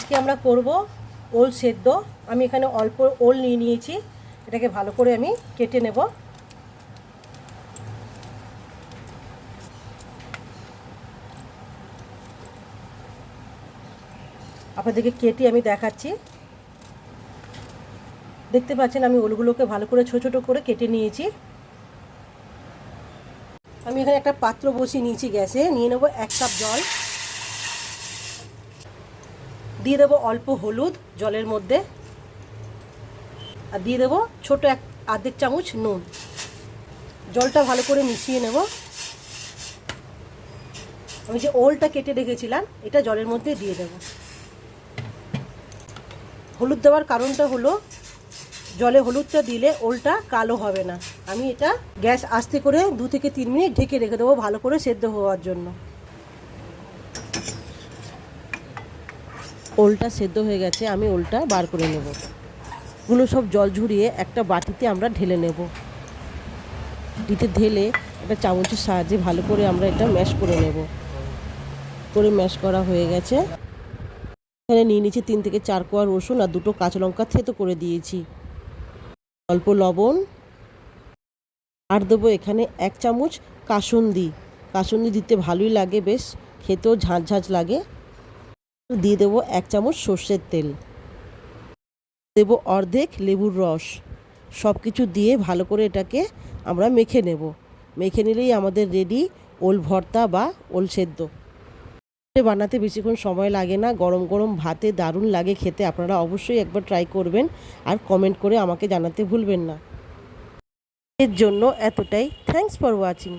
আজকে আমরা করব ওল সেদ্ধ। আমি এখানে অল্প ওল নিয়ে নিয়েছি, এটাকে ভালো করে আমি কেটে নেব। আপনাদেরকে কেটে আমি দেখাচ্ছি। দেখতে পাচ্ছেন আমি ওলগুলোকে ভালো করে ছোট ছোট করে কেটে নিয়েছি। আমি এখানে একটা পাত্র বসিয়ে নিয়েছি গ্যাসে, নিয়ে নেব 1 কাপ জল, দিয়ে দেবো অল্প হলুদ জলের মধ্যে, আর দিয়ে দেবো ছোট আধেক চামচ নুন। জলটা ভালো করে মিশিয়ে নেব। আমি যে ওলটা কেটে রেখেছিলাম এটা জলের মধ্যে দিয়ে দেব। হলুদ দেওয়ার কারণটা হলো জলে হলুদটা দিলে ওলটা কালো হবে না। আমি এটা গ্যাস আস্তে করে 2 থেকে 3 মিনিট ঢেকে রেখে দেবো ভালো করে সেদ্ধ হওয়ার জন্য। ওলটা সেদ্ধ হয়ে গেছে, আমি ওলটা বার করে নেব। গুলো সব জল ঝরিয়ে একটা বাটিতে আমরা ঢেলে নেব। বাটিতে ঢেলে একটা চামচের সাহায্যে ভালো করে আমরা এটা ম্যাশ করে নেব। করে ম্যাশ করা হয়ে গেছে। এখানে নিয়ে নিয়েছি 3 থেকে 4 কোয়া রসুন আর 2টো কাঁচা লঙ্কা থেতো করে দিয়েছি। অল্প লবণ, আর দেবো এখানে 1 চামচ কাসুন্দি। কাসুন্দি দিতে ভালোই লাগে, বেশ খেতেও ঝাঁঝ ঝাঁঝ লাগে। দিয়ে দেবো 1 চামচ সর্ষের তেল, দেবো অর্ধেক লেবুর রস। সব কিছু দিয়ে ভালো করে এটাকে আমরা মেখে নেব। মেখে নিলেই আমাদের রেডি ওল ভর্তা বা ওল সেদ্ধ। বানাতে বেশিক্ষণ সময় লাগে না, গরম গরম ভাতে দারুণ লাগে খেতে। আপনারা অবশ্যই একবার ট্রাই করবেন আর কমেন্ট করে আমাকে জানাতে ভুলবেন না। এর জন্য এতটাই। Thanks for watching.